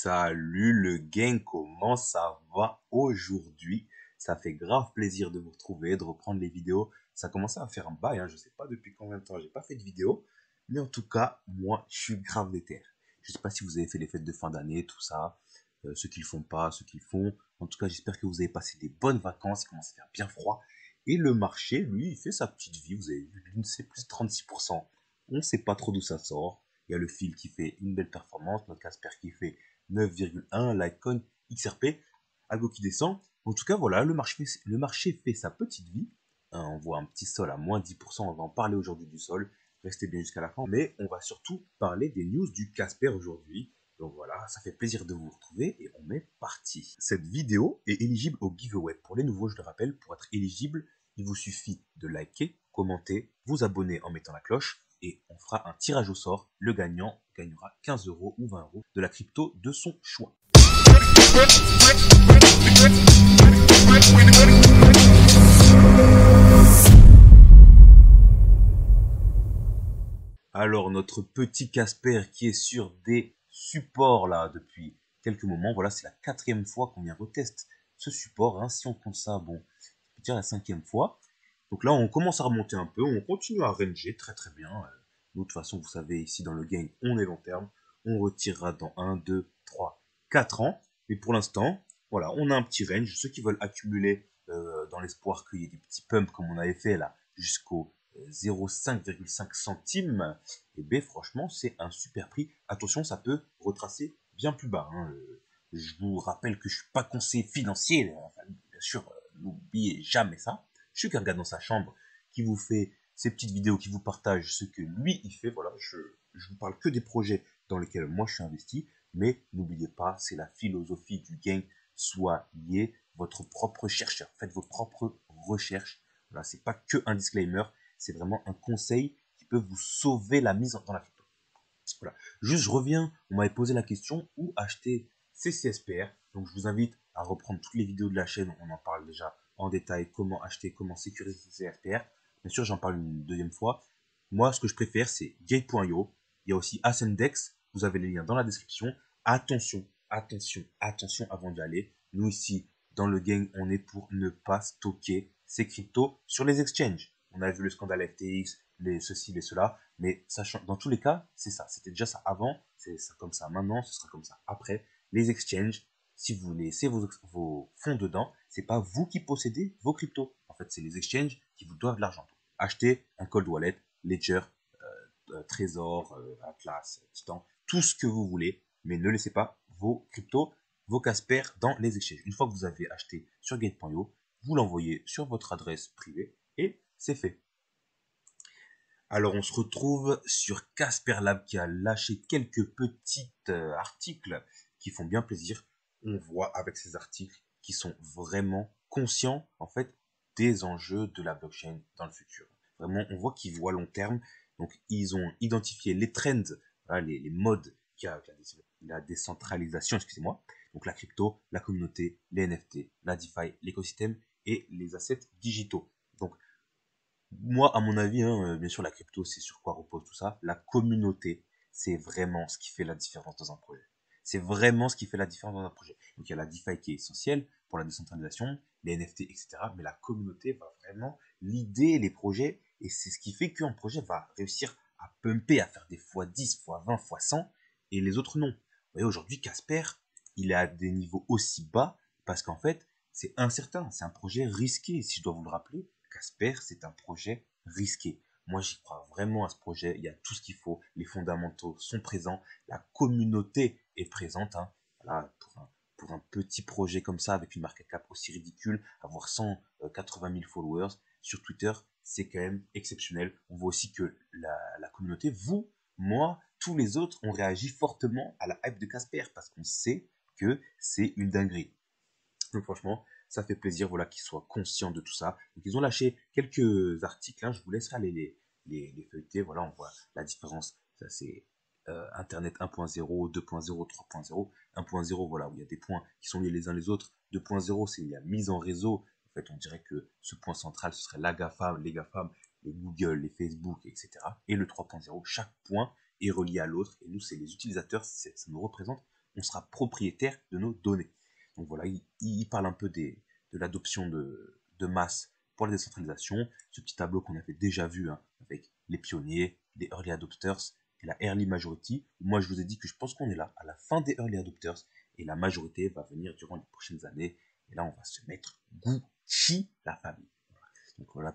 Salut le gang, comment ça va aujourd'hui? Ça fait grave plaisir de vous retrouver, de reprendre les vidéos. Ça commençait à faire un bail, hein, je sais pas depuis combien de temps j'ai pas fait de vidéo. Mais en tout cas, moi, je suis grave déter. Je sais pas si vous avez fait les fêtes de fin d'année, tout ça. Ceux qui le font pas, ceux qui le font. En tout cas, j'espère que vous avez passé des bonnes vacances. Il commence à faire bien froid. Et le marché, lui, il fait sa petite vie. Vous avez vu, c'est plus de 36%. On sait pas trop d'où ça sort. Il y a le fil qui fait une belle performance, notre Casper qui fait 9,1, Litecoin, XRP, Algo qui descend. En tout cas, voilà, le marché fait sa petite vie. On voit un petit sol à moins 10%, on va en parler aujourd'hui du sol. Restez bien jusqu'à la fin. Mais on va surtout parler des news du Casper aujourd'hui. Donc voilà, ça fait plaisir de vous retrouver et on est parti. Cette vidéo est éligible au giveaway. Pour les nouveaux, je le rappelle, pour être éligible, il vous suffit de liker, commenter, vous abonner en mettant la cloche et on fera un tirage au sort. Le gagnant gagnera 15 € ou 20 € de la crypto de son choix. Alors notre petit Casper qui est sur des supports là depuis quelques moments, voilà, c'est la 4e fois qu'on vient retester ce support, hein. Si on compte ça, bon, je peux dire la 5e fois. Donc là, on commence à remonter un peu, on continue à ranger très très bien. Nous, de toute façon, vous savez, ici dans le game, on est long terme. On retirera dans 1, 2, 3, 4 ans. Mais pour l'instant, voilà, on a un petit range. Ceux qui veulent accumuler dans l'espoir qu'il y ait des petits pumps comme on avait fait là, jusqu'au 0,5,5 centimes, et bien franchement, c'est un super prix. Attention, ça peut retracer bien plus bas, hein. Je vous rappelle que je suis pas conseiller financier, enfin, bien sûr, n'oubliez jamais ça. Je suis qu'un gars dans sa chambre qui vous fait ces petites vidéos, qui vous partage ce que lui il fait. Voilà, je vous parle que des projets dans lesquels moi je suis investi, mais n'oubliez pas, c'est la philosophie du game. Soyez votre propre chercheur, faites vos propres recherches. Voilà, c'est pas que un disclaimer, c'est vraiment un conseil qui peut vous sauver la mise dans la crypto. Voilà. Juste, je reviens, on m'avait posé la question où acheter ces CSPR. Donc, je vous invite à reprendre toutes les vidéos de la chaîne. On en parle déjà en détail, comment acheter, comment sécuriser ces CSPR. Bien sûr, j'en parle une deuxième fois. Moi, ce que je préfère, c'est Gate.io. Il y a aussi Ascendex. Vous avez les liens dans la description. Attention, attention, attention avant d'y aller. Nous, ici, dans le game, on est pour ne pas stocker ces cryptos sur les exchanges. On a vu le scandale FTX, les ceci, les cela. Mais sachant, dans tous les cas, c'est ça. C'était déjà ça avant, c'est ça comme ça maintenant, ce sera comme ça après. Les exchanges, si vous laissez vos fonds dedans, c'est pas vous qui possédez vos cryptos. En fait, c'est les exchanges qui vous doivent de l'argent. Achetez un cold wallet, Ledger, Trésor, Atlas, Titan, tout ce que vous voulez, mais ne laissez pas vos cryptos, vos Casper dans les exchanges. Une fois que vous avez acheté sur Gate.io, vous l'envoyez sur votre adresse privée et c'est fait. Alors, on se retrouve sur Casper Lab qui a lâché quelques petits articles qui font bien plaisir. On voit avec ces articles qui sont vraiment conscients, en fait, des enjeux de la blockchain dans le futur. Vraiment, on voit qu'ils voient long terme. Donc, ils ont identifié les trends, voilà, les modes qu'il y a avec la décentralisation, excusez-moi. Donc, la crypto, la communauté, les NFT, la DeFi, l'écosystème et les assets digitaux. Donc, moi, à mon avis, hein, bien sûr, la crypto, c'est sur quoi repose tout ça. La communauté, c'est vraiment ce qui fait la différence dans un projet. C'est vraiment ce qui fait la différence dans un projet. Donc, il y a la DeFi qui est essentielle pour la décentralisation, les NFT, etc. Mais la communauté va vraiment l'idée, les projets, et c'est ce qui fait qu'un projet va réussir à pumper, à faire des fois 10, fois 20, fois 100, et les autres non. Vous voyez, aujourd'hui, Casper, il est à des niveaux aussi bas parce qu'en fait, c'est incertain, c'est un projet risqué, si je dois vous le rappeler. Casper, c'est un projet risqué. Moi, j'y crois vraiment à ce projet. Il y a tout ce qu'il faut. Les fondamentaux sont présents. La communauté est présente, hein. Voilà, pour un petit projet comme ça, avec une market cap aussi ridicule, avoir 180 000 followers sur Twitter, c'est quand même exceptionnel. On voit aussi que la communauté, vous, moi, tous les autres, on réagit fortement à la hype de Casper parce qu'on sait que c'est une dinguerie. Donc franchement, ça fait plaisir, voilà, qu'ils soient conscients de tout ça. Donc ils ont lâché quelques articles, hein, je vous laisserai aller les feuilleter. Voilà, on voit la différence. Ça c'est Internet 1.0, 2.0, 3.0. 1.0, voilà, où il y a des points qui sont liés les uns les autres. 2.0, c'est la mise en réseau. En fait, on dirait que ce point central, ce serait la GAFAM, les GAFAM, les Google, les Facebook, etc. Et le 3.0, chaque point est relié à l'autre. Et nous, c'est les utilisateurs, ça nous représente on sera propriétaire de nos données. Donc voilà, il parle un peu de l'adoption de masse pour la décentralisation. Ce petit tableau qu'on avait déjà vu, hein, avec les pionniers, les early adopters et la early majority. Moi, je vous ai dit que je pense qu'on est là, à la fin des early adopters, et la majorité va venir durant les prochaines années. Et là, on va se mettre Gucci, la famille. Donc voilà,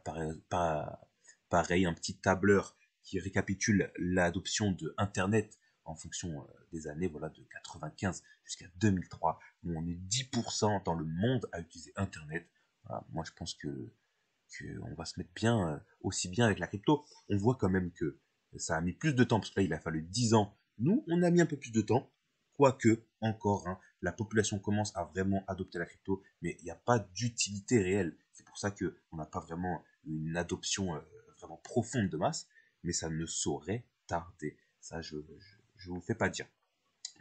pareil, un petit tableur qui récapitule l'adoption de Internet en fonction des années, voilà, de 95 jusqu'à 2003, où on est 10% dans le monde à utiliser Internet. Voilà, moi, je pense que on va se mettre bien, aussi bien avec la crypto. On voit quand même que ça a mis plus de temps, parce que là, il a fallu 10 ans. Nous, on a mis un peu plus de temps, quoique, encore, hein, la population commence à vraiment adopter la crypto, mais il n'y a pas d'utilité réelle. C'est pour ça qu'on n'a pas vraiment une adoption vraiment profonde de masse, mais ça ne saurait tarder. Ça, je ne vous fais pas dire.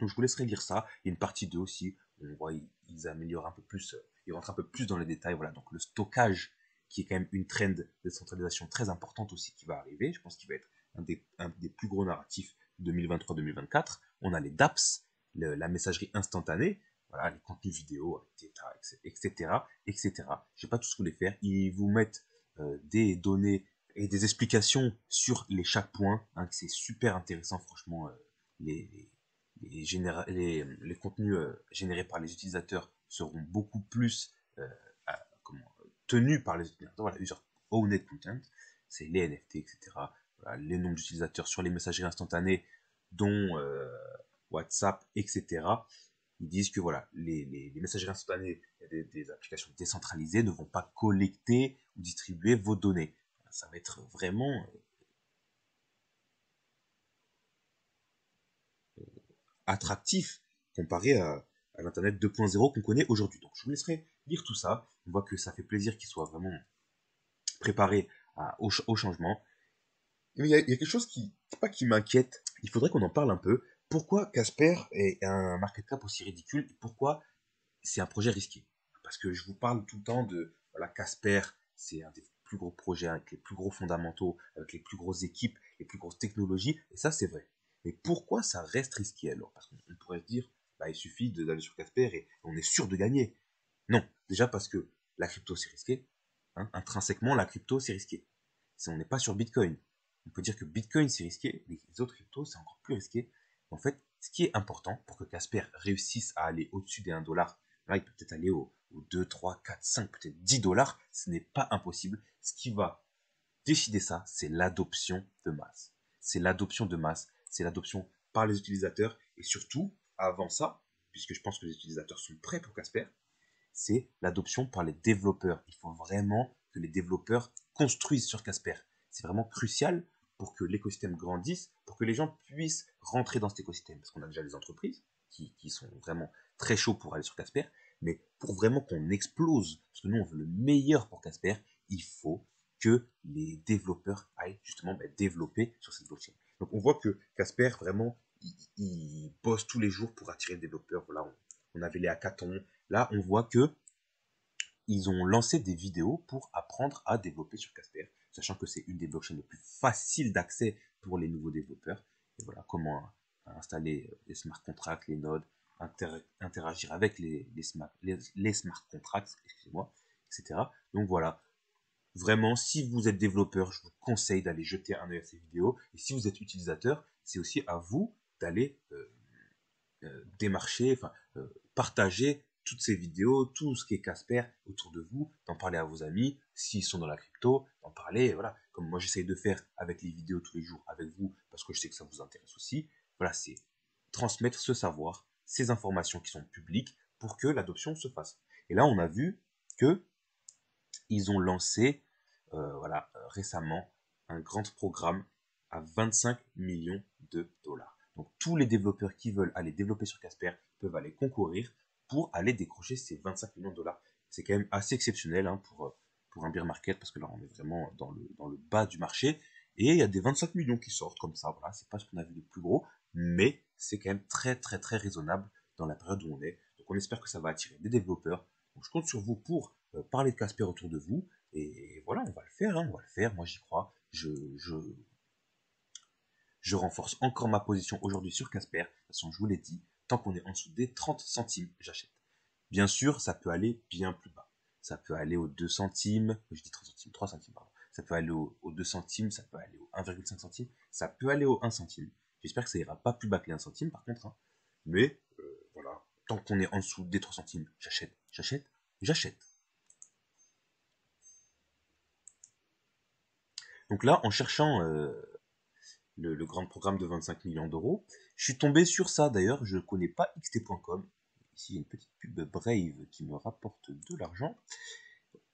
Donc je vous laisserai lire ça. Il y a une partie 2 aussi. On voit ils améliorent un peu plus, ils rentrent un peu plus dans les détails. Voilà, donc le stockage, qui est quand même une trend de centralisation très importante aussi qui va arriver. Je pense qu'il va être un des plus gros narratifs 2023-2024. On a les DApps, la messagerie instantanée, voilà, les contenus vidéo, etc., etc. Je ne vais pas tous vous les faire. Ils vous mettent des données et des explications sur chaque point. Hein, c'est super intéressant, franchement. Les, les contenus générés par les utilisateurs seront beaucoup plus tenus par les utilisateurs. Voilà, user-owned content, c'est les NFT, etc. Voilà, les nombres d'utilisateurs sur les messageries instantanées, dont WhatsApp, etc. Ils disent que voilà, les messageries instantanées, des applications décentralisées ne vont pas collecter ou distribuer vos données. Ça va être vraiment attractif comparé à l'Internet 2.0 qu'on connaît aujourd'hui. Donc je vous laisserai lire tout ça. On voit que ça fait plaisir qu'il soit vraiment préparé au changement. Mais il y a quelque chose pas qui m'inquiète. Il faudrait qu'on en parle un peu. Pourquoi Casper est un market cap aussi ridicule et pourquoi c'est un projet risqué? Parce que je vous parle tout le temps de voilà, Casper, c'est un des plus gros projets avec les plus gros fondamentaux, avec les plus grosses équipes, les plus grosses technologies, et ça c'est vrai. Mais pourquoi ça reste risqué alors? Parce qu'on pourrait se dire, bah, il suffit d'aller sur Casper et on est sûr de gagner. Non, déjà parce que la crypto c'est risqué. Hein, intrinsèquement, la crypto c'est risqué. Si on n'est pas sur Bitcoin, on peut dire que Bitcoin c'est risqué, les autres cryptos c'est encore plus risqué. En fait, ce qui est important pour que Casper réussisse à aller au-dessus des 1$, là il peut peut-être aller au 2, 3, 4, 5, peut-être 10$, ce n'est pas impossible. Ce qui va décider ça, c'est l'adoption de masse. C'est l'adoption de masse, c'est l'adoption par les utilisateurs, et surtout, avant ça, puisque je pense que les utilisateurs sont prêts pour Casper, c'est l'adoption par les développeurs. Il faut vraiment que les développeurs construisent sur Casper. C'est vraiment crucial pour que l'écosystème grandisse, pour que les gens puissent rentrer dans cet écosystème. Parce qu'on a déjà des entreprises qui sont vraiment très chauds pour aller sur Casper, mais pour vraiment qu'on explose, parce que nous on veut le meilleur pour Casper, il faut que les développeurs aillent justement développer sur cette blockchain. Donc on voit que Casper vraiment il bosse tous les jours pour attirer des développeurs. Voilà, on avait les hackathons. Là, on voit que ils ont lancé des vidéos pour apprendre à développer sur Casper, sachant que c'est une des blockchains les plus faciles d'accès pour les nouveaux développeurs. Et voilà comment installer les smart contracts, les nodes, interagir avec les smart contracts, excusez-moi, etc. Donc voilà, vraiment, si vous êtes développeur, je vous conseille d'aller jeter un œil à ces vidéos. Et si vous êtes utilisateur, c'est aussi à vous d'aller démarcher, enfin, partager toutes ces vidéos, tout ce qui est Casper autour de vous, d'en parler à vos amis, s'ils sont dans la crypto, d'en parler, voilà, comme moi j'essaye de faire avec les vidéos tous les jours avec vous, parce que je sais que ça vous intéresse aussi, voilà, c'est transmettre ce savoir, ces informations qui sont publiques, pour que l'adoption se fasse. Et là, on a vu que ils ont lancé, voilà, récemment, un grand programme à 25 millions de dollars. Donc tous les développeurs qui veulent aller développer sur Casper peuvent aller concourir pour aller décrocher ces 25 millions de dollars. C'est quand même assez exceptionnel hein, pour un bear market, parce que là on est vraiment dans le bas du marché, et il y a des 25 millions qui sortent comme ça, voilà, c'est pas ce qu'on a vu de plus gros, mais c'est quand même très très très raisonnable dans la période où on est. Donc on espère que ça va attirer des développeurs. Donc je compte sur vous pour parler de Casper autour de vous, et voilà, on va le faire, hein, on va le faire, moi j'y crois, je renforce encore ma position aujourd'hui sur Casper. De toute façon, je vous l'ai dit, tant qu'on est en dessous des 30 centimes, j'achète. Bien sûr, ça peut aller bien plus bas. Ça peut aller aux 2 centimes, je dis 30 centimes, 3 centimes, pardon. Ça peut aller aux 2 centimes, ça peut aller aux 1,5 centimes, ça peut aller aux 1 centime. J'espère que ça ira pas plus bas que les 1 centime, par contre. Hein. Mais, voilà, tant qu'on est en dessous des 3 centimes, j'achète, j'achète, j'achète. Donc là, en cherchant le grand programme de 25 millions d'euros, je suis tombé sur ça. D'ailleurs, je ne connais pas xt.com. Ici, il y a une petite pub Brave qui me rapporte de l'argent.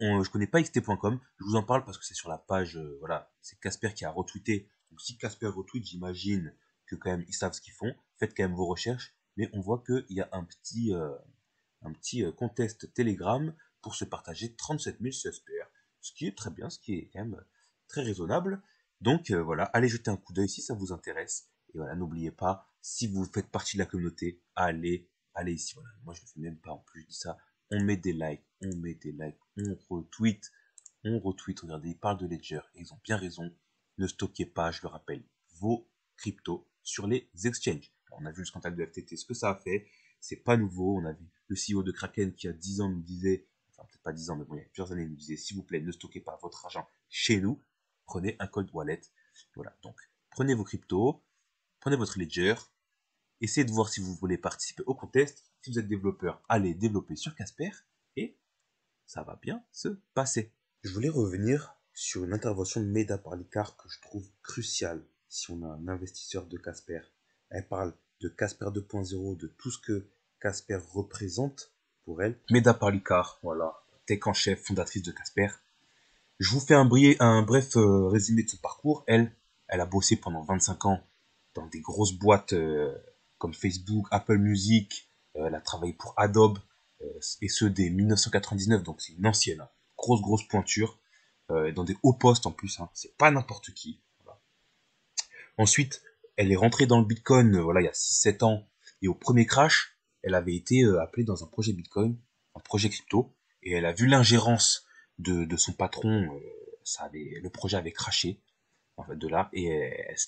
Je connais pas xt.com. Je vous en parle parce que c'est sur la page, voilà, c'est Casper qui a retweeté. Donc si Casper retweet, j'imagine que quand même ils savent ce qu'ils font. Faites quand même vos recherches. Mais on voit qu'il y a un petit contest Telegram pour se partager 37 000 CSPR. Ce qui est très bien, ce qui est quand même très raisonnable. Donc voilà, allez jeter un coup d'œil si ça vous intéresse. Et voilà, n'oubliez pas, si vous faites partie de la communauté, allez ici. Voilà. Moi je ne le fais même pas, en plus je dis ça. On met des likes, on retweet. Regardez, ils parlent de Ledger et ils ont bien raison. Ne stockez pas, je le rappelle, vos cryptos sur les exchanges. Alors, on a vu le scandale de FTT, ce que ça a fait. C'est pas nouveau. On a vu le CEO de Kraken qui a 10 ans nous disait, enfin peut-être pas 10 ans, mais bon, il y a plusieurs années, nous disait, s'il vous plaît, ne stockez pas votre argent chez nous. Prenez un cold wallet. Voilà, donc prenez vos cryptos, prenez votre Ledger, essayez de voir si vous voulez participer au contest. Si vous êtes développeur, allez développer sur Casper et ça va bien se passer. Je voulais revenir sur une intervention de Meda Parlikar que je trouve cruciale si on a un investisseur de Casper. Elle parle de Casper 2.0, de tout ce que Casper représente pour elle. Meda Parlikar, voilà, tech en chef, fondatrice de Casper. Je vous fais un bref résumé de son parcours. Elle a bossé pendant 25 ans dans des grosses boîtes comme Facebook, Apple Music. Elle a travaillé pour Adobe, et ceux dès 1999, donc c'est une ancienne. Hein. Grosse pointure, dans des hauts postes en plus. Hein. C'est pas n'importe qui. Voilà. Ensuite, elle est rentrée dans le Bitcoin voilà, il y a 6-7 ans. Et au premier crash, elle avait été appelée dans un projet Bitcoin, un projet crypto. Et elle a vu l'ingérence de son patron, le projet avait crashé en fait, de là, et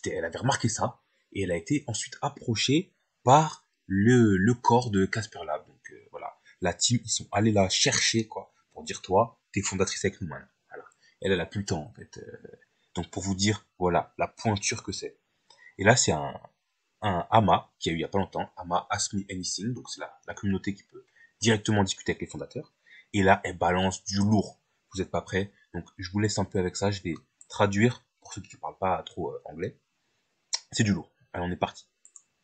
elle avait remarqué ça, et elle a été ensuite approchée par le corps de Casper Lab. Donc voilà, la team, ils sont allés la chercher, quoi, pour dire, toi, t'es fondatrice avec nous, man. Voilà. Elle a plus le temps, en fait. Donc pour vous dire, voilà, la pointure que c'est. Et là, c'est un AMA, qui a eu il y a pas longtemps, AMA Ask Me Anything, donc c'est la communauté qui peut directement discuter avec les fondateurs. Et là, elle balance du lourd. Vous n'êtes pas prêts? Donc, je vous laisse un peu avec ça. Je vais traduire pour ceux qui ne parlent pas trop anglais. C'est du lourd. Allez, on est parti.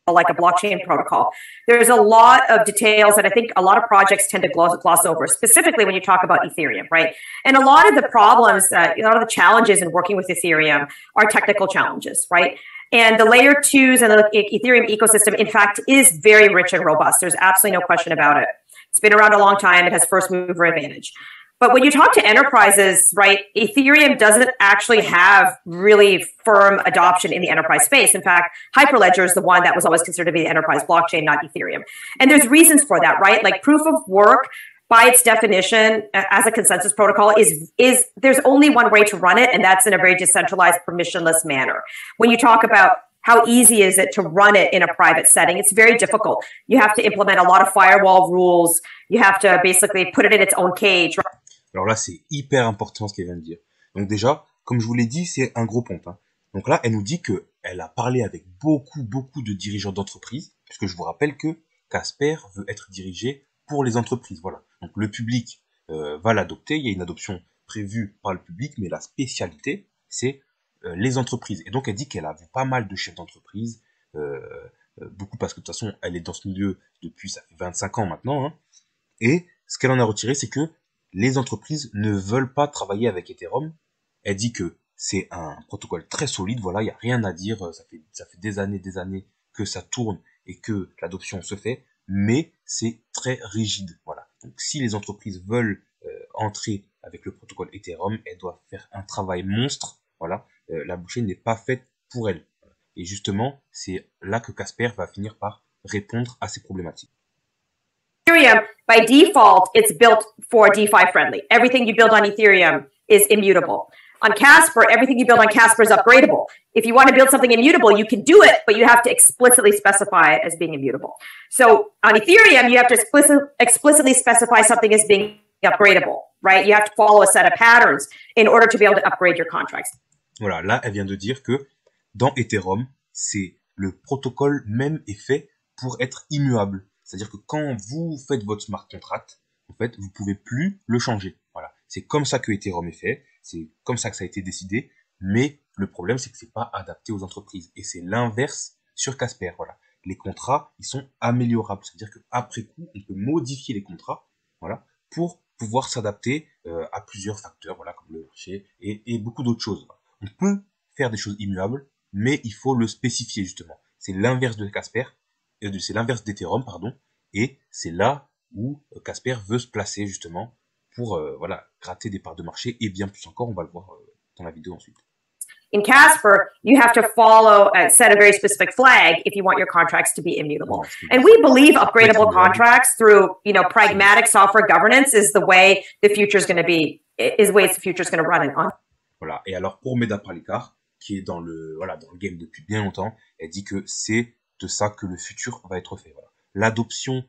Like a blockchain protocol. There's a lot of details that I think a lot of projects tend to gloss over, specifically when you talk about Ethereum, right? And a lot of the problems, a lot of the challenges in working with Ethereum are technical challenges, right? And the layer twos and the Ethereum ecosystem, in fact, is very rich and robust. There's absolutely no question about it. It's been around a long time. It has first mover advantage. But when you talk to enterprises, right, Ethereum doesn't actually have really firm adoption in the enterprise space. In fact, Hyperledger is the one that was always considered to be the enterprise blockchain, not Ethereum. And there's reasons for that, right? Like proof of work, by its definition, as a consensus protocol, is there's only one way to run it, and that's in a very decentralized, permissionless manner. When you talk about how easy is it to run it in a private setting? It's very difficult. You have to implement a lot of firewall rules. You have to basically put it in its own cage. Alors là, c'est hyper important ce qu'elle vient de dire. Donc déjà, comme je vous l'ai dit, c'est un gros pompe. Hein. Donc là, elle nous dit qu'elle a parlé avec beaucoup de dirigeants d'entreprises, puisque je vous rappelle que Casper veut être dirigé pour les entreprises. Voilà. Donc le public va l'adopter. Il y a une adoption prévue par le public, mais la spécialité, c'est les entreprises. Et donc elle dit qu'elle a vu pas mal de chefs d'entreprise, beaucoup parce que de toute façon, elle est dans ce milieu depuis, ça fait 25 ans maintenant. Hein. Et ce qu'elle en a retiré, c'est que les entreprises ne veulent pas travailler avec Ethereum. Elle dit que c'est un protocole très solide, voilà, il n'y a rien à dire, ça fait des années que ça tourne et que l'adoption se fait, mais c'est très rigide, voilà. Donc si les entreprises veulent entrer avec le protocole Ethereum, elles doivent faire un travail monstre, voilà. La blockchain n'est pas faite pour elles. Et justement, c'est là que Casper va finir par répondre à ces problématiques. Ethereum, by default, it's built for DeFi friendly. Everything you build on Ethereum is immutable. On Casper, everything you build on Casper is upgradable. If you want to build something immutable, you can do it, but you have to explicitly specify it as being immutable. So on Ethereum, you have to explicitly specify something as being upgradable, right? You have to follow a set of patterns in order to be able to upgrade your contracts. Voilà, là, elle vient de dire que dans Ethereum, c'est le protocole même est fait pour être immuable. C'est-à-dire que quand vous faites votre smart contract, en fait, vous pouvez plus le changer. Voilà, c'est comme ça que Ethereum est fait, c'est comme ça que ça a été décidé, mais le problème, c'est que c'est pas adapté aux entreprises. Et c'est l'inverse sur Casper, voilà. Les contrats, ils sont améliorables. C'est-à-dire qu'après coup, on peut modifier les contrats, voilà, pour pouvoir s'adapter à plusieurs facteurs, voilà, comme le marché et beaucoup d'autres choses. On peut faire des choses immuables, mais il faut le spécifier, justement. C'est l'inverse de Casper, c'est l'inverse d'Ethereum, pardon, et c'est là où Casper veut se placer, justement, pour voilà, gratter des parts de marché, et bien plus encore, on va le voir dans la vidéo ensuite. In Casper, you have to follow set a very specific flag if you want your contracts to be immutable. And we believe upgradable contracts through, pragmatic software governance is the way the future is going to be, is the way the future is going to run on. Voilà. Et alors, pour Meda Pralikar, qui est dans le game depuis bien longtemps, elle dit que c'est de ça que le futur va être fait. Voilà. L'adoption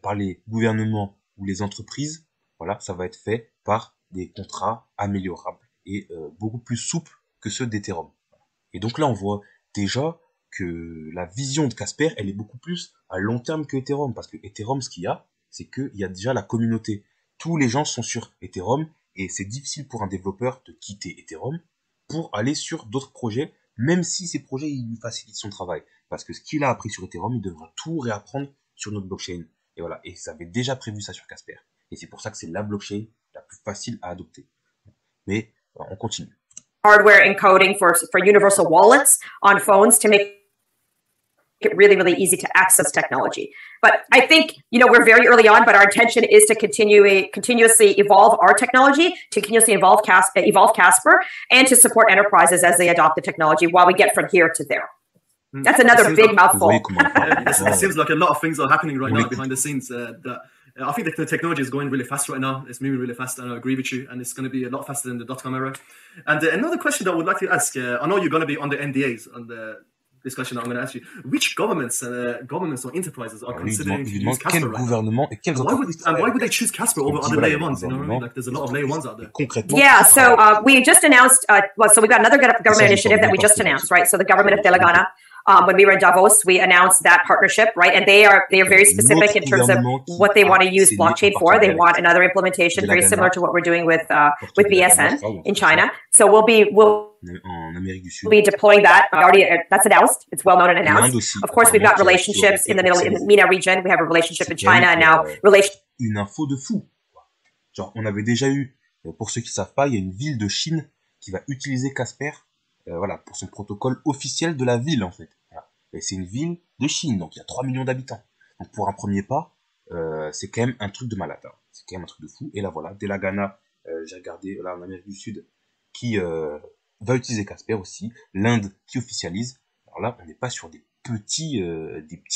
par les gouvernements ou les entreprises, voilà, ça va être fait par des contrats améliorables et beaucoup plus souples que ceux d'Ethereum. Et donc là, on voit déjà que la vision de Casper, elle est beaucoup plus à long terme que Ethereum, parce que Ethereum, ce qu'il y a, c'est qu'il y a déjà la communauté. Tous les gens sont sur Ethereum, et c'est difficile pour un développeur de quitter Ethereum pour aller sur d'autres projets, même si ces projets, ils lui facilitent son travail. Parce que ce qu'il a appris sur Ethereum, il devra tout réapprendre sur notre blockchain. Et voilà, et ça avait déjà prévu ça sur Casper. Et c'est pour ça que c'est la blockchain la plus facile à adopter. Mais on continue. Hardware encoding for universal wallets on phones to make it really, really easy to access technology. But I think, we're very early on, but our intention is to continuously evolve our technology, to continuously evolve Casper, and to support enterprises as they adopt the technology while we get from here to there. That's another big mouthful. It seems like a lot of things are happening right now behind the scenes that I think the technology is going really fast right now. It's moving really fast, and I agree with you. And it's going to be a lot faster than the .com era. And another question that I would like to ask, I know you're going to be on the NDAs on the discussion that I'm going to ask you. Which governments or enterprises are considering to use Casper right now? And why would they choose Casper over other layer ones? You know what I mean? Like, there's a lot of layer ones out there. Yeah, so we just announced, so we've got another government initiative that we just announced, right? So the government of Telangana, when we were in Davos, we announced that partnership, right? And they are very specific in terms of what they want to use blockchain for. They want another implementation very similar to what we're doing with BSN in China. So we'll be deploying that. That's announced. It's well known and announced. Of course, we've got relationships in the MENA region. We have a relationship in China and now une info de fou. Genre, on avait déjà eu, pour ceux qui savent pas, il y a une ville de Chine qui va utiliser Casper, voilà, pour son protocole officiel de la ville, en fait. Voilà. Et c'est une ville de Chine, donc il y a 3 millions d'habitants. Donc pour un premier pas, c'est quand même un truc de malade. Hein. C'est quand même un truc de fou. Et là, voilà, Telangana, j'ai regardé, là, en Amérique du Sud, qui va utiliser Casper aussi. L'Inde qui officialise. Alors là, on n'est pas sur des petits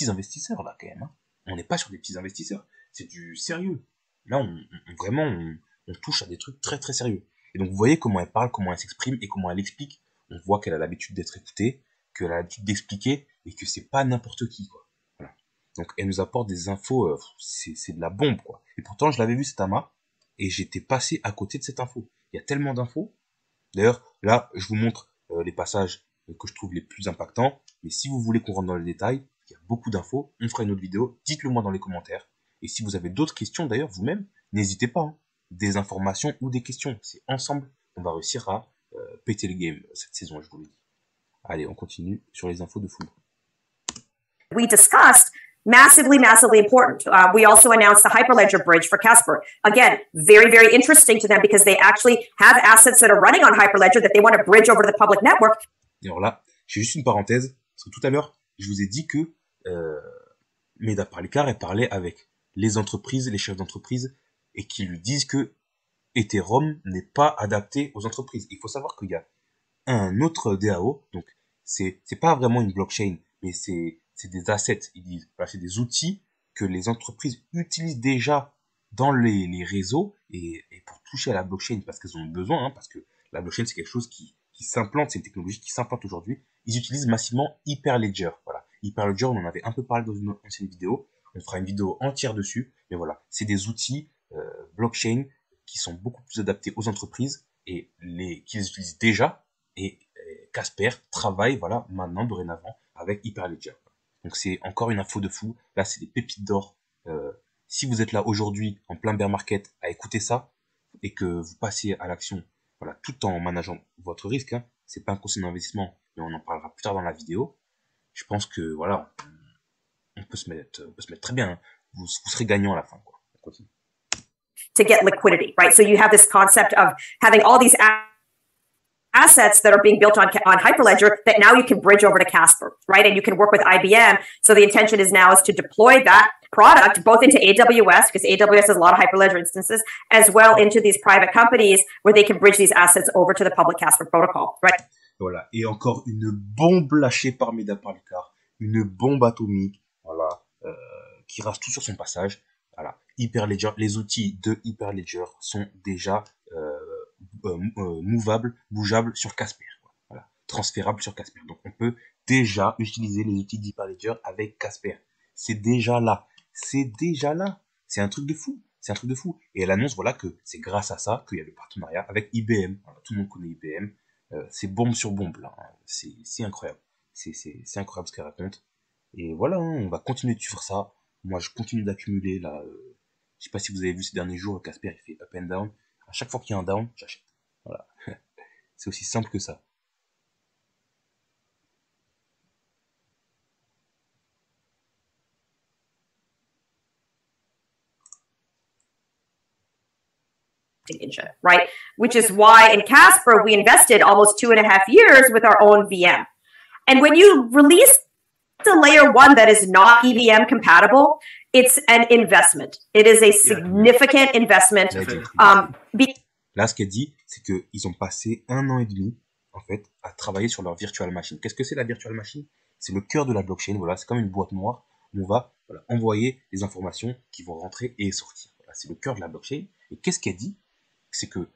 investisseurs, là, quand même. Hein. On n'est pas sur des petits investisseurs. C'est du sérieux. Là, on touche à des trucs très, très sérieux. Et donc, vous voyez comment elle parle, comment elle s'exprime et comment elle explique. On voit qu'elle a l'habitude d'être écoutée, qu'elle a l'habitude d'expliquer et que c'est pas n'importe qui, quoi. Voilà. Donc, elle nous apporte des infos, c'est de la bombe, quoi. Et pourtant, je l'avais vu, cet amas, et j'étais passé à côté de cette info. Il y a tellement d'infos. D'ailleurs, là, je vous montre les passages que je trouve les plus impactants. Mais si vous voulez qu'on rentre dans les détails, il y a beaucoup d'infos. On fera une autre vidéo. Dites-le moi dans les commentaires. Et si vous avez d'autres questions, d'ailleurs, vous-même, n'hésitez pas. Hein. Des informations ou des questions. C'est ensemble qu'on va réussir à péter le game cette saison, je vous le dis. Allez, on continue sur les infos de fou. We discussed massively important. We also announced the Hyperledger bridge for Casper. Again, very, very interesting to them because they actually have assets that are running on Hyperledger that they want to bridge over to the public network. Et alors là, j'ai juste une parenthèse, parce que tout à l'heure, je vous ai dit que Meda Pralikar, elle parlait avec les entreprises, les chefs d'entreprise, et qui lui disent que Ethereum n'est pas adapté aux entreprises. Il faut savoir qu'il y a un autre DAO, donc c'est pas vraiment une blockchain, mais c'est des assets, ils disent. Voilà, c'est des outils que les entreprises utilisent déjà dans les réseaux et pour toucher à la blockchain parce qu'elles en ont besoin, hein, parce que La blockchain, c'est quelque chose qui s'implante, c'est une technologie qui s'implante aujourd'hui. Ils utilisent massivement Hyperledger. Voilà. Hyperledger, on en avait un peu parlé dans une ancienne vidéo. On fera une vidéo entière dessus. Mais voilà, c'est des outils blockchain qui sont beaucoup plus adaptés aux entreprises et qui les utilisent déjà. Et Casper travaille, voilà, maintenant, dorénavant, avec Hyperledger. Donc c'est encore une info de fou. Là, c'est des pépites d'or. Si vous êtes là aujourd'hui, en plein bear market, à écouter ça, et que vous passez à l'action, voilà, tout en manageant votre risque, hein, c'est pas un conseil d'investissement, mais on en parlera plus tard dans la vidéo. Je pense que, voilà, on peut se mettre très bien. Hein. Vous serez gagnant à la fin, quoi. On continue. To get liquidity, right? So you have this concept of having all these assets that are being built on Hyperledger that now you can bridge over to Casper, right? And you can work with IBM. So the intention is to deploy that product both into AWS, because AWS has a lot of Hyperledger instances, as well into these private companies where they can bridge these assets over to the public Casper protocol, right? Voilà. Et encore une bombe lâchée par Meda Parlikar, une bombe atomique, voilà, qui rase tout sur son passage. Voilà. Hyperledger, les outils de Hyperledger sont déjà bougeables sur Casper. Voilà. Transférables sur Casper. Donc on peut déjà utiliser les outils d'Hyperledger avec Casper. C'est déjà là. C'est déjà là. C'est un truc de fou. C'est un truc de fou. Et elle annonce, voilà, que c'est grâce à ça qu'il y a le partenariat avec IBM. Voilà, tout le monde connaît IBM. C'est bombe sur bombe, là. C'est incroyable. C'est incroyable ce qu'elle raconte. Et voilà, hein, on va continuer de suivre ça. Moi, je continue d'accumuler, là. Je sais pas si vous avez vu ces derniers jours, Casper, il fait up and down. À chaque fois qu'il y a un down, j'achète. Voilà. C'est aussi simple que ça. Right? Which is why in Casper, we invested almost 2.5 years with our own VM. And when you release the layer 1 that is not EVM compatible, it's an investment. It is a significant investment. Là, ce qu'elle dit, c'est qu'ils ont passé 1 an et demi, en fait, à travailler sur leur virtual machine. Qu'est-ce que c'est la virtual machine? C'est le cœur de la blockchain. Voilà, c'est comme une boîte noire où on va envoyer les informations qui vont rentrer et sortir. Voilà, c'est le cœur de la blockchain. Et qu'est-ce qu'elle dit? C'est que,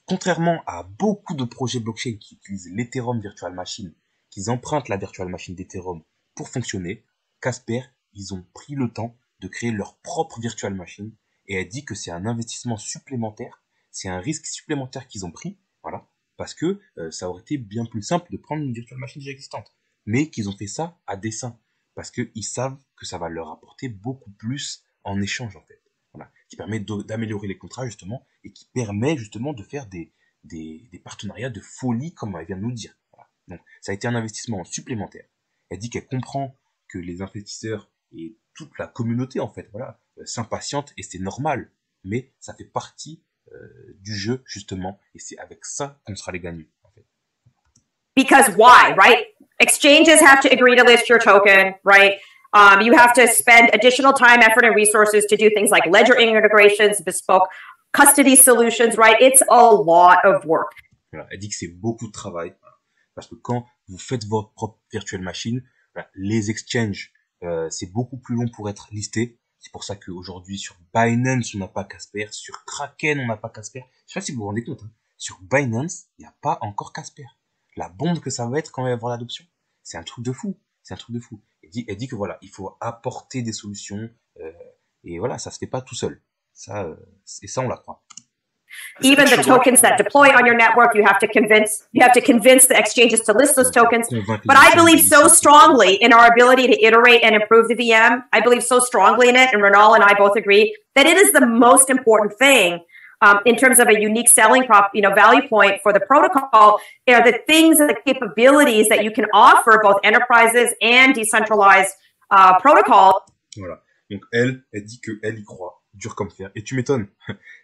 contrairement à beaucoup de projets blockchain qui utilisent l'Ethereum Virtual Machine, qui empruntent la Virtual Machine d'Ethereum pour fonctionner, Casper, ils ont pris le temps de créer leur propre Virtual Machine, et elle dit que c'est un investissement supplémentaire, c'est un risque supplémentaire qu'ils ont pris, voilà, parce que ça aurait été bien plus simple de prendre une Virtual Machine déjà existante, mais qu'ils ont fait ça à dessein, parce qu'ils savent que ça va leur apporter beaucoup plus en échange, en fait. Voilà, qui permet d'améliorer les contrats justement et qui permet justement de faire des partenariats de folie comme elle vient de nous dire. Voilà. Donc ça a été un investissement supplémentaire. Elle dit qu'elle comprend que les investisseurs et toute la communauté en fait voilà s'impatientent et c'est normal, mais ça fait partie du jeu justement et c'est avec ça qu'on sera les gagnants en fait. Because why, right? Exchanges have to agree to list your token, right? You have to spend additional time, effort, and resources to do things like ledger integrations, bespoke custody solutions, right? It's a lot of work. Voilà, elle dit que c'est beaucoup de travail parce que quand vous faites votre propre virtual machine, voilà, les exchanges, c'est beaucoup plus long pour être listé. C'est pour ça qu'aujourd'hui, sur Binance, on n'a pas Casper. Sur Kraken, on n'a pas Casper. Je sais pas si vous vous rendez compte. Hein. Sur Binance, il n'y a pas encore Casper. La bombe que ça va être quand il va y avoir l'adoption. C'est un truc de fou. C'est un truc de fou. Elle dit que voilà, il faut apporter des solutions et voilà, ça se fait pas tout seul. Ça, et ça, on la croit. Even the tokens that deploy on your network, you have to convince the exchanges to list those tokens. But I believe so strongly in our ability to iterate and improve the VM. I believe so strongly in it, and Renal and I both agree that it is the most important thing in terms of a unique selling value point for the protocol. Are the things and the capabilities that you can offer both enterprises and decentralized protocols. Voilà. Donc elle dit qu'elle y croit, dur comme fer. Et tu m'étonnes,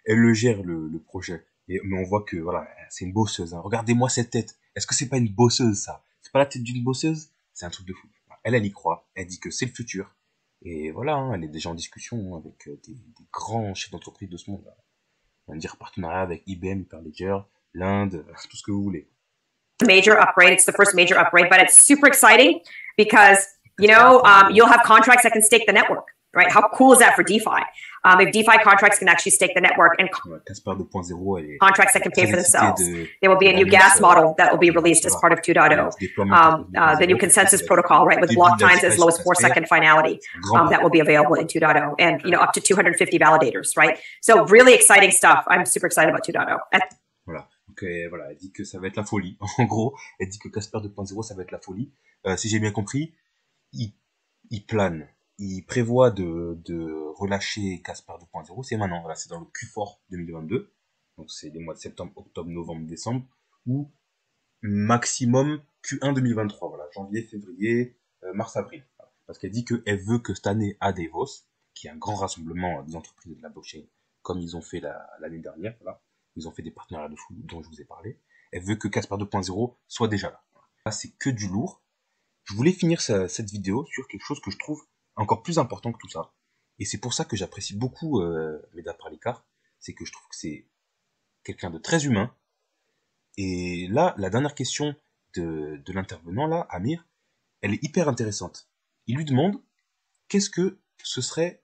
elle le gère le projet. Mais on voit que voilà, c'est une bosseuse. Hein. Regardez-moi cette tête. Est-ce que c'est pas une bosseuse ça? C'est pas la tête d'une bosseuse? C'est un truc de fou. Elle y croit. Elle dit que c'est le futur. Et voilà, hein, elle est déjà en discussion avec des grands chefs d'entreprise de ce monde. Là. On va dire partenariat avec IBM, Hyperledger, l'Inde, tout ce que vous voulez. Major upgrade. It's the first major upgrade, but it's super exciting because you'll have contracts that can stake the network. right? How cool is that for DeFi? If DeFi contracts can actually stake the network and Casper 2.0, contracts that can pay for themselves. There will be a new gas model that will be released as part of 2.0. The new consensus protocol, right, with block times as low as 4-second finality that will be available in 2.0, and up to 250 validators, right? So really exciting stuff. I'm super excited about 2.0. Voilà. Donc voilà, elle dit que ça va être la folie. En gros, elle dit que Casper 2.0, ça va être la folie. Si j'ai bien compris, il plane. Il prévoit de relâcher Casper 2.0, c'est maintenant, voilà, c'est dans le Q4 2022, donc c'est les mois de septembre, octobre, novembre, décembre, ou maximum Q1 2023, voilà, janvier, février, mars, avril. Voilà. Parce qu'elle dit qu'elle veut que cette année à Davos, qui est un grand rassemblement des entreprises de la blockchain, comme ils ont fait l'année dernière, voilà, ils ont fait des partenariats de fou dont je vous ai parlé, elle veut que Casper 2.0 soit déjà là. Là, c'est que du lourd. Je voulais finir cette vidéo sur quelque chose que je trouve encore plus important que tout ça. Et c'est pour ça que j'apprécie beaucoup Meda Pralikar, c'est que je trouve que c'est quelqu'un de très humain. Et là, la dernière question de l'intervenant, là, Amir, elle est hyper intéressante. Il lui demande, qu'est-ce que ce serait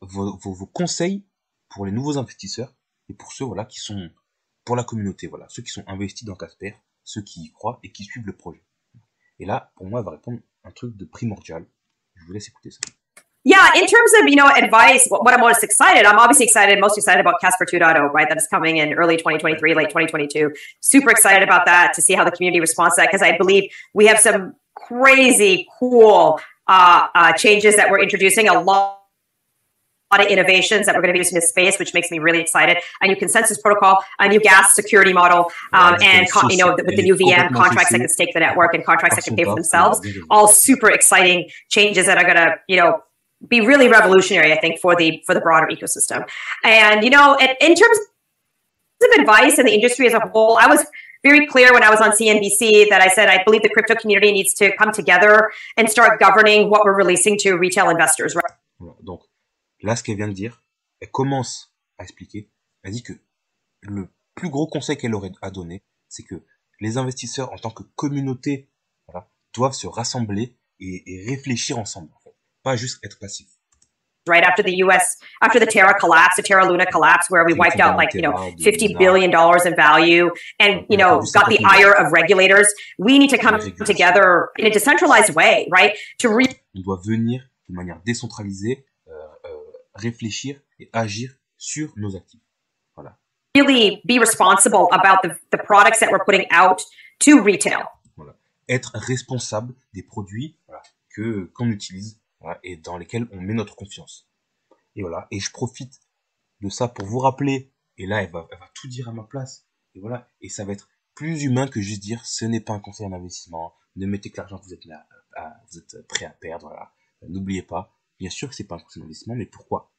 vos conseils pour les nouveaux investisseurs et pour ceux qui sont pour la communauté, voilà, ceux qui sont investis dans Casper, ceux qui y croient et qui suivent le projet. Et là, pour moi, elle va répondre un truc de primordial. Je vous laisse écouter ça. Yeah, in terms of, advice, what I'm most excited, I'm obviously most excited about Casper 2.0, right? That is coming in early 2023, late 2022. Super excited about that, to see how the community responds to that, because I believe we have some crazy cool changes that we're introducing, a lot of innovations that we're going to be using in this space, which makes me really excited. A new consensus protocol, a new gas security model, and with the new VM, contracts that can stake the network and contracts that can pay for themselves. All super exciting changes that are going to, be really revolutionary, I think, for the broader ecosystem. And in terms of advice in the industry as a whole, I was very clear when I was on CNBC that I said I believe the crypto community needs to come together and start governing what we're releasing to retail investors. Right? Donc là, ce qu'elle vient de dire, elle commence à expliquer. Elle dit que le plus gros conseil qu'elle aurait à donner, c'est que les investisseurs en tant que communauté, doivent se rassembler et réfléchir ensemble. Pas juste être passif. Right after the Terra collapse, the Terra Luna collapse, where we wiped out $50 billion in value and, got the ire of regulators, we need to come together in a decentralized way, right? On doit venir de manière décentralisée, réfléchir et agir sur nos actifs. Voilà. Really be responsible about the products that we're putting out to retail. Voilà. Être responsable des produits qu'on utilise. Et dans lesquels on met notre confiance. Et voilà, et je profite de ça pour vous rappeler, et là elle va tout dire à ma place, et voilà, et ça va être plus humain que juste dire ce n'est pas un conseil en investissement, ne mettez que l'argent que vous êtes prêt à perdre, voilà. N'oubliez pas, bien sûr que c'est pas un conseil d'investissement, mais pourquoi?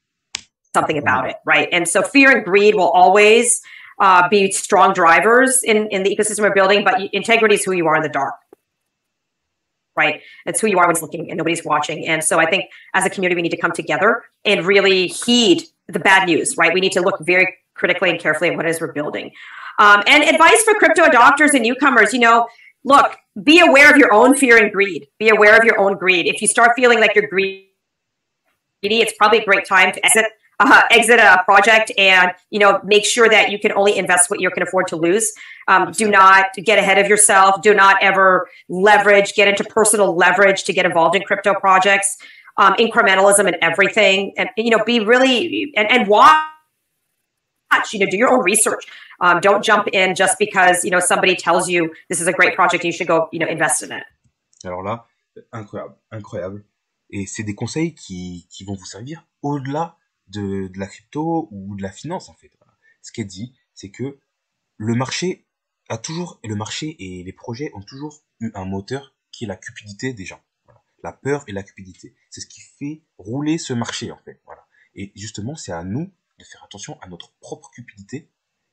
Something about it, right? And so fear and greed will always be strong drivers in the ecosystem we're building, but integrity is who you are in the dark. Right? It's who you are when it's looking and nobody's watching. And so I think as a community, we need to come together and really heed the bad news, right? We need to look very critically and carefully at what it is we're building. And advice for crypto adopters and newcomers, look, be aware of your own fear and greed. Be aware of your own greed. If you start feeling like you're greedy, it's probably a great time to exit a project and, make sure that you can only invest what you can afford to lose. Do not get ahead of yourself. Do not ever get into personal leverage to get involved in crypto projects. Incrementalism and everything. And, be really, and watch, do your own research. Don't jump in just because, somebody tells you this is a great project and you should go, invest in it. Alors là, incroyable. Et c'est des conseils qui vont vous servir au-delà de la crypto ou de la finance, en fait. Voilà. Ce qu'elle dit, c'est que le marché et les projets ont toujours eu un moteur qui est la cupidité des gens. Voilà. La peur et la cupidité. C'est ce qui fait rouler ce marché, en fait. Voilà. Et justement, c'est à nous de faire attention à notre propre cupidité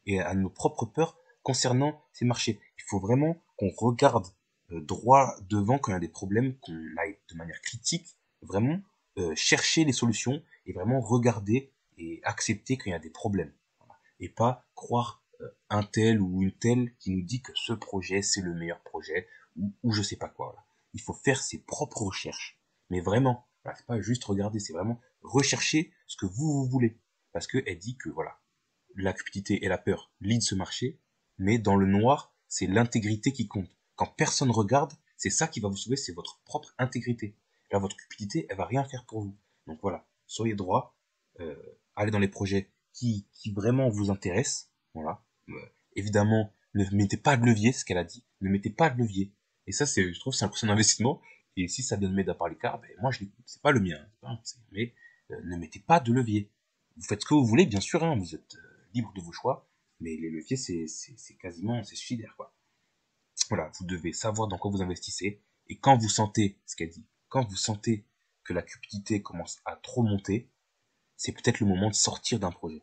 et à nos propres peurs concernant ces marchés. Il faut vraiment qu'on regarde droit devant quand il y a des problèmes, qu'on aille de manière critique, vraiment chercher les solutions et vraiment regarder et accepter qu'il y a des problèmes. Voilà. Et pas croire un tel ou une telle qui nous dit que ce projet c'est le meilleur projet ou je sais pas quoi. Voilà. Il faut faire ses propres recherches, mais vraiment, voilà, c'est pas juste regarder, c'est vraiment recherchez ce que vous voulez. Parce qu'elle dit que voilà, la cupidité et la peur lead ce marché, mais dans le noir, c'est l'intégrité qui compte. Quand personne regarde, c'est ça qui va vous sauver, c'est votre propre intégrité. Là, votre cupidité, elle va rien faire pour vous. Donc voilà, soyez droit, allez dans les projets qui vraiment vous intéressent. Voilà. Évidemment, ne mettez pas de levier, c'est ce qu'elle a dit. Ne mettez pas de levier. Et ça, je trouve, c'est un conseil d'investissement. Et si ça vient de m'aider à parler car, ben, moi, je l'écoute. C'est pas le mien. Mais ne mettez pas de levier. Vous faites ce que vous voulez, bien sûr, hein, vous êtes libre de vos choix. Mais les leviers, c'est quasiment, c'est suicidaire, quoi. Voilà, vous devez savoir dans quoi vous investissez. Et quand vous sentez, ce qu'elle dit, quand vous sentez que la cupidité commence à trop monter, c'est peut-être le moment de sortir d'un projet.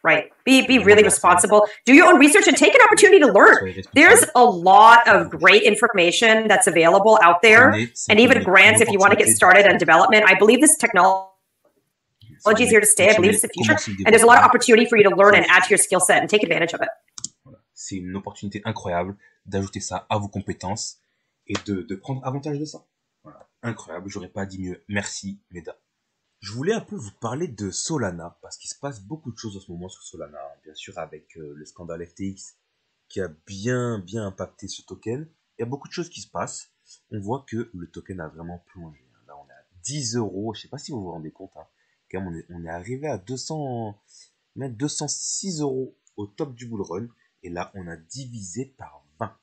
Right. Be really responsible. Do your own research and take an opportunity to learn. There's a lot of great information that's available out there, and even grants if you want to get started on development. I believe this technology is here to stay. I believe it's the future, and there's a lot of opportunity for you to learn and add to your skill set and take advantage of it. Voilà. C'est une opportunité incroyable d'ajouter ça à vos compétences et de prendre avantage de ça. Voilà. Incroyable, j'aurais pas dit mieux. Merci, Meda. Je voulais un peu vous parler de Solana, parce qu'il se passe beaucoup de choses en ce moment sur Solana, hein, bien sûr avec le scandale FTX qui a bien impacté ce token. Il y a beaucoup de choses qui se passent. On voit que le token a vraiment plongé. Là, on est à 10 euros, je sais pas si vous vous rendez compte. Hein. Quand même, on est arrivé à 206 euros au top du bull run, et là, on a divisé par 20.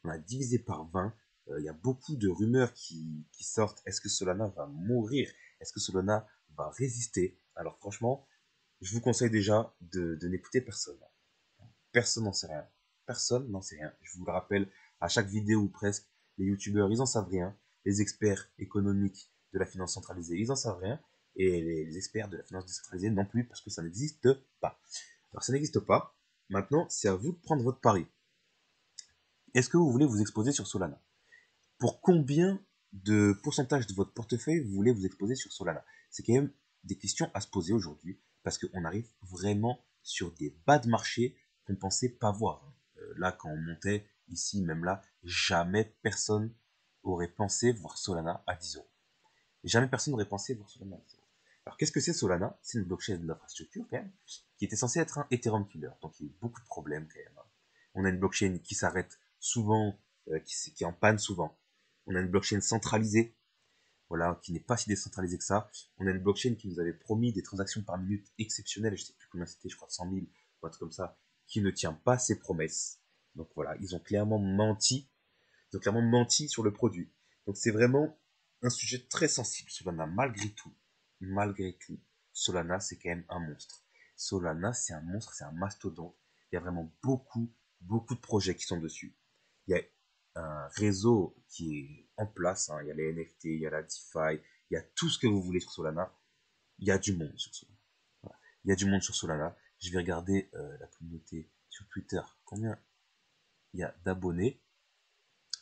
On a divisé par 20. Il y a beaucoup de rumeurs qui sortent. Est-ce que Solana va mourir? Est-ce que Solana va résister? Alors franchement, je vous conseille déjà de n'écouter personne. Personne n'en sait rien. Personne n'en sait rien. Je vous le rappelle à chaque vidéo ou presque, les youtubeurs, ils n'en savent rien. Les experts économiques de la finance centralisée, ils n'en savent rien. Et les experts de la finance décentralisée non plus, parce que ça n'existe pas. Alors ça n'existe pas. Maintenant, c'est à vous de prendre votre pari. Est-ce que vous voulez vous exposer sur Solana? Pour combien de pourcentage de votre portefeuille vous voulez vous exposer sur Solana? C'est quand même des questions à se poser aujourd'hui, parce qu'on arrive vraiment sur des bas de marché qu'on ne pensait pas voir. Là, quand on montait ici, même là, jamais personne aurait pensé voir Solana à 10 euros. Jamais personne n'aurait pensé voir Solana à 10 euros. Alors, qu'est-ce que c'est Solana? C'est une blockchain d'infrastructure, quand même, qui était censée être un Ethereum killer. Donc, il y a eu beaucoup de problèmes, quand même. On a une blockchain qui s'arrête souvent, qui est en panne souvent. On a une blockchain centralisée, voilà, qui n'est pas si décentralisée que ça. On a une blockchain qui nous avait promis des transactions par minute exceptionnelles, je ne sais plus combien c'était, je crois 100 000, ou un truc comme ça, qui ne tient pas ses promesses. Donc voilà, ils ont clairement menti sur le produit. Donc c'est vraiment un sujet très sensible, Solana, malgré tout, Solana, c'est quand même un monstre. Solana, c'est un monstre, c'est un mastodonte. Il y a vraiment beaucoup de projets qui sont dessus. Il y a un réseau qui est en place, hein. Il y a les NFT, il y a la DeFi, il y a tout ce que vous voulez sur Solana. Il y a du monde sur Solana. Voilà. Il y a du monde sur Solana. Je vais regarder la communauté sur Twitter. Combien il y a d'abonnés?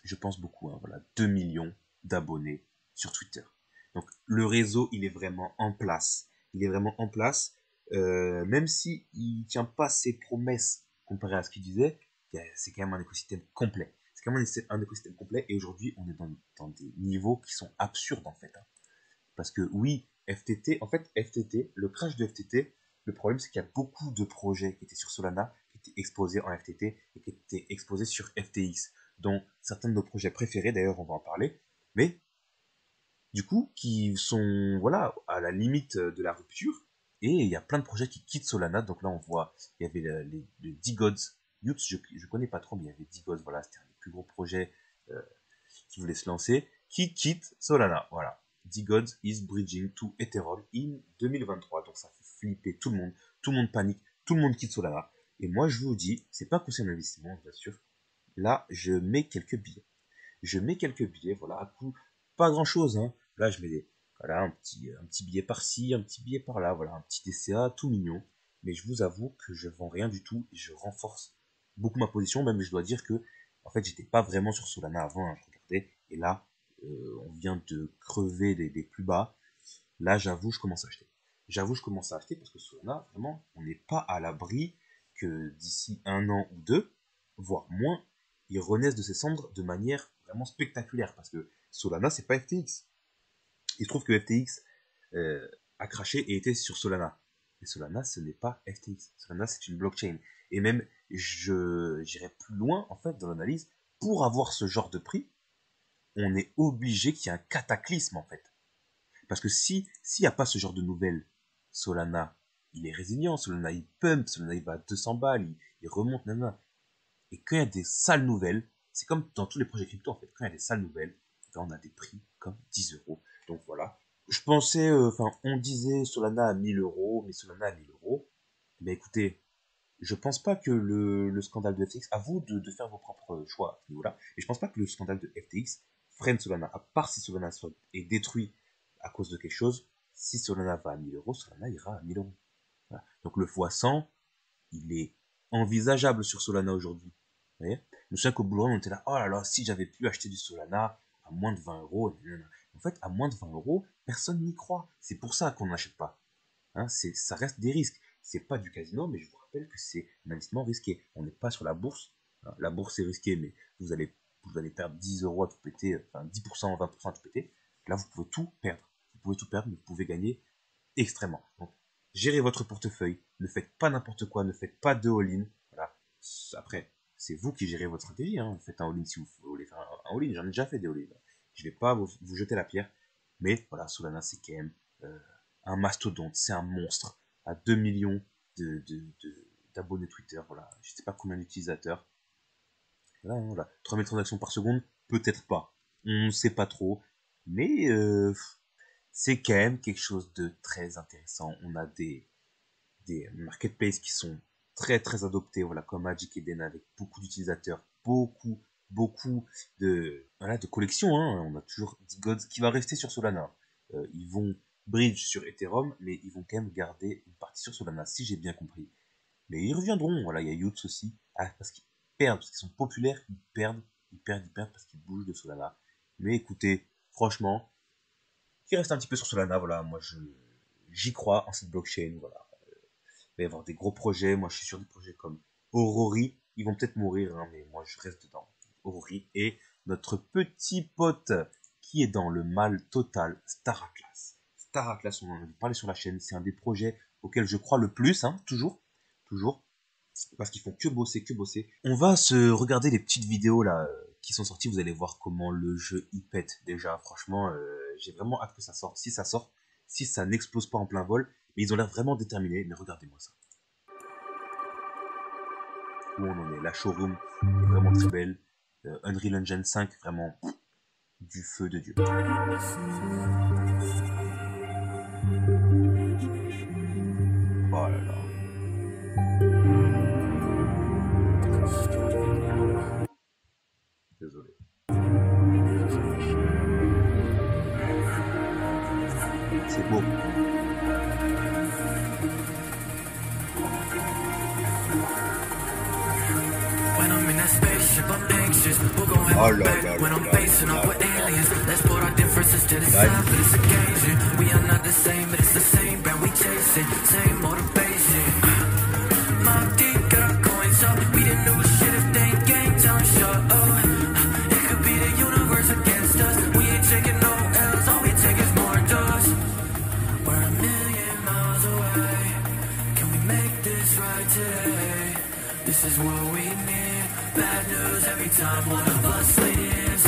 Je pense beaucoup, hein, voilà, 2 millions d'abonnés sur Twitter. Donc le réseau, il est vraiment en place. Il est vraiment en place. Même si il tient pas ses promesses comparé à ce qu'il disait, c'est quand même un écosystème complet. C'est quand même un écosystème complet. Et aujourd'hui, on est dans des niveaux qui sont absurdes en fait. Hein. Parce que oui, FTT, le crash de FTT, le problème c'est qu'il y a beaucoup de projets qui étaient sur Solana, qui étaient exposés en FTT et qui étaient exposés sur FTX, dont certains de nos projets préférés, d'ailleurs on va en parler, mais du coup qui sont voilà à la limite de la rupture, et il y a plein de projets qui quittent Solana. Donc là on voit, il y avait le DeGods, Youth, je connais pas trop, mais il y avait DeGods, voilà, c'était un des plus gros projets qui voulait se lancer, qui quitte Solana, voilà. DeGods is bridging to Ethereum in 2023. Donc ça fait flipper tout le monde panique, tout le monde quitte Solana. Et moi je vous dis, c'est pas conseil d'investissement, bien sûr. Là, je mets quelques billets. Voilà, à coup, pas grand chose, hein. Là, je mets voilà, un petit billet par-ci, un petit billet par-là, voilà, un petit DCA tout mignon. Mais je vous avoue que je vends rien du tout et je renforce beaucoup ma position, même je dois dire que, en fait, j'étais pas vraiment sur Solana avant, hein, je regardais, et là, on vient de crever des plus bas. Là, j'avoue, je commence à acheter parce que Solana, vraiment, on n'est pas à l'abri que d'ici 1 an ou 2, voire moins, ils renaissent de ses cendres de manière vraiment spectaculaire. Parce que Solana, c'est pas FTX. Il se trouve que FTX, a craché et était sur Solana. Mais Solana, ce n'est pas FTX. Solana, c'est une blockchain. Et même, j'irai plus loin, en fait, dans l'analyse. Pour avoir ce genre de prix, on est obligé qu'il y ait un cataclysme, en fait. Parce que s'il n'y a pas ce genre de nouvelles, Solana, il est résilient, Solana, il pump, Solana, il va à 200 balles, il remonte, nanana. Et quand il y a des sales nouvelles, c'est comme dans tous les projets crypto, en fait. Quand il y a des sales nouvelles, on a des prix comme 10 euros. Donc voilà. Je pensais, on disait Solana à 1000 euros, mais Solana à 1000 euros. Mais écoutez, je pense pas que le scandale de FTX, à vous de faire vos propres choix à ce niveau-là, mais je pense pas que le scandale de FTX freine Solana, à part si Solana est détruit à cause de quelque chose. Si Solana va à 1000 euros, Solana ira à 1000 euros. Voilà. Donc le x100, il est envisageable sur Solana aujourd'hui. Vous voyez, je me souviens qu'au bull run, on était là, oh là là, si j'avais pu acheter du Solana à moins de 20 euros. En fait, à moins de 20 euros, personne n'y croit. C'est pour ça qu'on n'achète pas. Hein, ça reste des risques. C'est pas du casino, mais je vous rappelle que c'est un investissement risqué. On n'est pas sur la bourse. Hein, la bourse est risquée, mais vous allez perdre 10 euros à tout péter, enfin 10%, 20% à tout péter. Là, vous pouvez tout perdre. Vous pouvez tout perdre, mais vous pouvez gagner extrêmement. Donc, gérez votre portefeuille. Ne faites pas n'importe quoi. Ne faites pas de all-in. Voilà. Après, c'est vous qui gérez votre stratégie. Hein. Faites un all-in si vous voulez faire un all-in. J'en ai déjà fait des all-in. Je ne vais pas vous jeter la pierre. Mais voilà, Solana, c'est quand même un mastodonte. C'est un monstre. À 2 millions d'abonnés Twitter. Voilà. Je ne sais pas combien d'utilisateurs. Voilà. 3000 transactions par seconde. Peut-être pas. On ne sait pas trop. Mais c'est quand même quelque chose de très intéressant. On a des marketplaces qui sont très très adoptés, voilà, comme Magic Eden avec beaucoup d'utilisateurs, beaucoup de collections. Hein. On a toujours D-Gods qui va rester sur Solana. Ils vont bridge sur Ethereum, mais ils vont quand même garder une partie sur Solana, si j'ai bien compris. Mais ils reviendront. Voilà, il y a Youths aussi, parce qu'ils perdent, parce qu'ils sont populaires, ils perdent parce qu'ils bougent de Solana. Mais écoutez, franchement, qui reste un petit peu sur Solana, voilà, moi j'y crois en cette blockchain, voilà. Il va y avoir des gros projets, moi je suis sur des projets comme Aurori, ils vont peut-être mourir, hein, mais moi je reste dedans. Aurori et notre petit pote qui est dans le mal total, Star Atlas. Star Atlas, on en a parlé sur la chaîne, c'est un des projets auxquels je crois le plus, hein, toujours, parce qu'ils font que bosser. On va se regarder les petites vidéos là qui sont sorties, vous allez voir comment le jeu y pète déjà, franchement, j'ai vraiment hâte que ça sorte, si ça n'explose pas en plein vol, mais ils ont l'air vraiment déterminés, mais regardez-moi ça. Où on en est, la showroom est vraiment très belle, Unreal Engine 5, vraiment du feu de Dieu. Oh là là. Désolé. C'est beau. Oh là là là This is what we need. Bad news every time one of us leaves.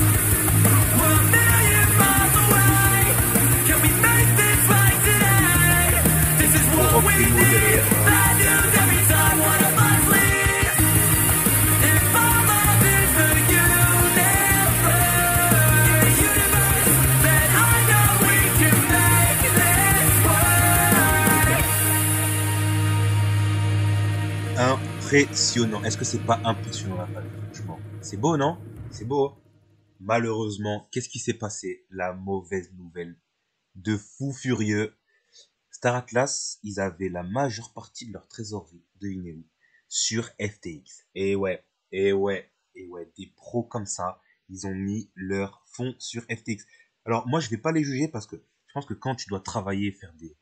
We're a million miles away. Can we make this right today? This is what we need. Bad news every time one of us leaves. If all love is the universe, then I know we can make this work. Impressionnant. Est-ce que c'est pas impressionnant la page, franchement? C'est beau, non? C'est beau. Malheureusement, qu'est-ce qui s'est passé? La mauvaise nouvelle de fou furieux. Star Atlas, ils avaient la majeure partie de leur trésorerie, devinez-vous, sur FTX. Et ouais, des pros comme ça, ils ont mis leur fonds sur FTX. Alors moi, je vais pas les juger parce que je pense que quand tu dois travailler, faire des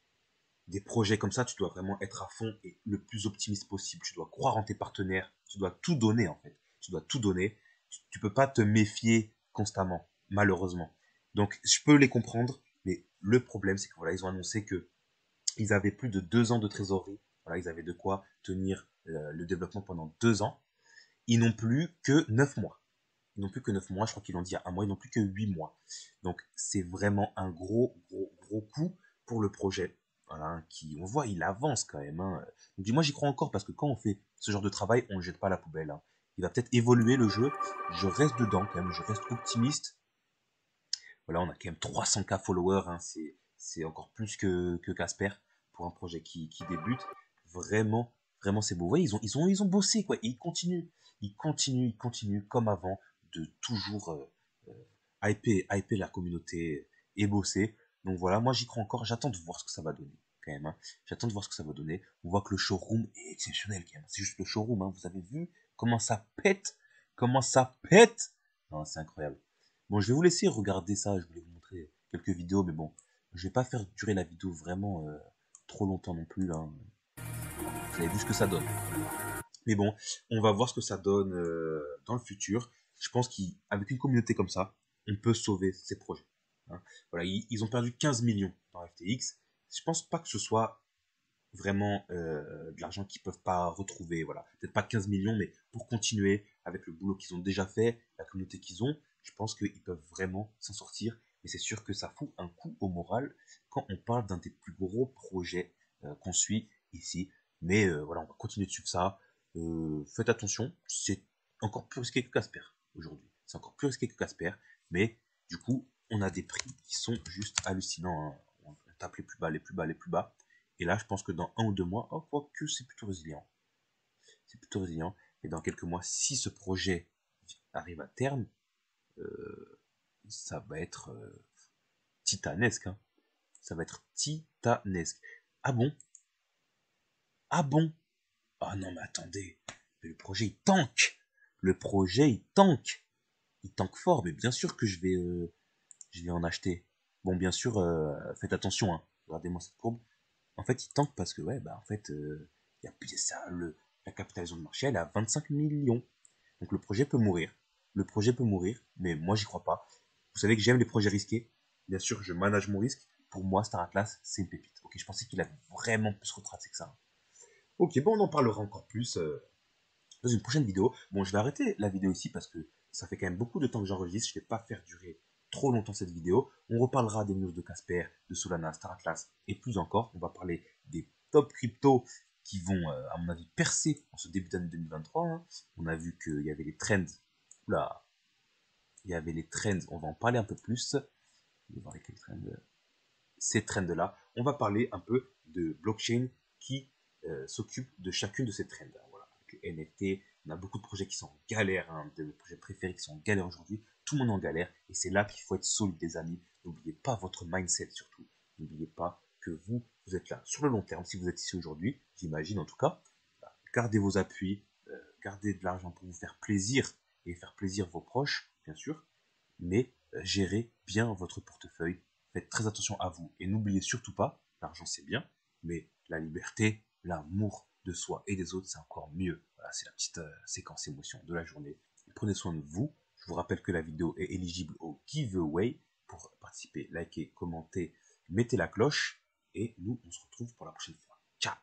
projets comme ça, tu dois vraiment être à fond et le plus optimiste possible. Tu dois croire en tes partenaires. Tu dois tout donner, en fait. Tu dois tout donner. Tu peux pas te méfier constamment, malheureusement. Donc, je peux les comprendre, mais Le problème, c'est que voilà, ils ont annoncé que ils avaient plus de 2 ans de trésorerie. Voilà, ils avaient de quoi tenir le développement pendant 2 ans. Ils n'ont plus que 9 mois. Ils n'ont plus que 9 mois, je crois qu'ils l'ont dit il y a un mois, ils n'ont plus que 8 mois. Donc c'est vraiment un gros coup pour le projet. Voilà, hein, qui, on voit, il avance quand même. Hein. Donc moi j'y crois encore parce que quand on fait ce genre de travail, on ne jette pas à la poubelle. Hein. Il va peut-être évoluer le jeu. Je reste dedans quand même, je reste optimiste. Voilà, on a quand même 300K followers, hein, c'est encore plus que Casper pour un projet qui débute. Vraiment, vraiment c'est beau. Vous voyez, ils ont bossé, quoi. Et ils continuent comme avant de toujours hyper la communauté et bosser. Donc voilà, moi j'y crois encore, j'attends de voir ce que ça va donner quand même. Hein. J'attends de voir ce que ça va donner. On voit que le showroom est exceptionnel quand même. C'est juste le showroom, hein. Vous avez vu comment ça pète? Comment ça pète? Non, c'est incroyable. Bon, je vais vous laisser regarder ça. Je voulais vous montrer quelques vidéos, mais bon, je vais pas faire durer la vidéo vraiment trop longtemps non plus. Hein. Vous avez vu ce que ça donne. Mais bon, on va voir ce que ça donne dans le futur. Je pense qu'avec une communauté comme ça, on peut sauver ces projets. Hein. Voilà, ils ont perdu 15 millions dans FTX. Je pense pas que ce soit vraiment de l'argent qu'ils peuvent pas retrouver. Voilà, peut-être pas 15 millions, mais pour continuer avec le boulot qu'ils ont déjà fait, la communauté qu'ils ont, je pense qu'ils peuvent vraiment s'en sortir. Mais c'est sûr que ça fout un coup au moral quand on parle d'un des plus gros projets qu'on suit ici. Mais voilà, on va continuer de suivre ça. Faites attention, c'est encore plus risqué que Casper aujourd'hui. C'est encore plus risqué que Casper, mais du coup, on a des prix qui sont juste hallucinants. Hein. On tape les plus bas, les plus bas, les plus bas. Et là, je pense que dans 1 ou 2 mois, on voit que c'est plutôt résilient. C'est plutôt résilient. Et dans quelques mois, si ce projet arrive à terme, ça va être titanesque. Hein. Ça va être titanesque. Ah bon? Ah bon? Ah non, mais attendez. Mais le projet, il tank. Le projet, il tank. Il tank fort. Mais bien sûr que je vais en acheter. Bon, bien sûr, faites attention. Hein. Regardez-moi cette courbe. En fait, il tank parce que, ouais, bah, en fait, y a ça, la capitalisation de marché, elle est à 25 millions. Donc le projet peut mourir. Le projet peut mourir, mais moi, j'y crois pas. Vous savez que j'aime les projets risqués. Bien sûr, je manage mon risque. Pour moi, Star Atlas, c'est une pépite. Ok, je pensais qu'il avait vraiment plus retracé que ça. Ok, bon, on en parlera encore plus dans une prochaine vidéo. Bon, je vais arrêter la vidéo ici parce que ça fait quand même beaucoup de temps que j'enregistre. Je ne vais pas faire durer trop longtemps cette vidéo. On reparlera des news de Casper, de Solana, Star Atlas et plus encore. On va parler des top cryptos qui vont, à mon avis, percer en ce début d'année 2023. Hein. On a vu qu'il y avait les trends. Oula, il y avait les trends. On va en parler un peu plus. Je vais voir lesquels trends. Ces trends-là. On va parler un peu de blockchain qui s'occupe de chacune de ces trends. Voilà. Avec les NFT, on a beaucoup de projets qui sont en galère, hein, de projets préférés qui sont en galère aujourd'hui. Tout le monde est en galère et c'est là qu'il faut être solide, les amis. N'oubliez pas votre mindset surtout. N'oubliez pas que vous êtes là sur le long terme. Si vous êtes ici aujourd'hui, j'imagine en tout cas, gardez vos appuis, gardez de l'argent pour vous faire plaisir et faire plaisir vos proches, bien sûr, mais gérez bien votre portefeuille. Faites très attention à vous et n'oubliez surtout pas, l'argent c'est bien, mais la liberté, l'amour de soi et des autres, c'est encore mieux. Voilà, c'est la petite séquence émotion de la journée. Prenez soin de vous. Je vous rappelle que la vidéo est éligible au giveaway. Pour participer, likez, commentez, mettez la cloche et nous, on se retrouve pour la prochaine fois. Ciao!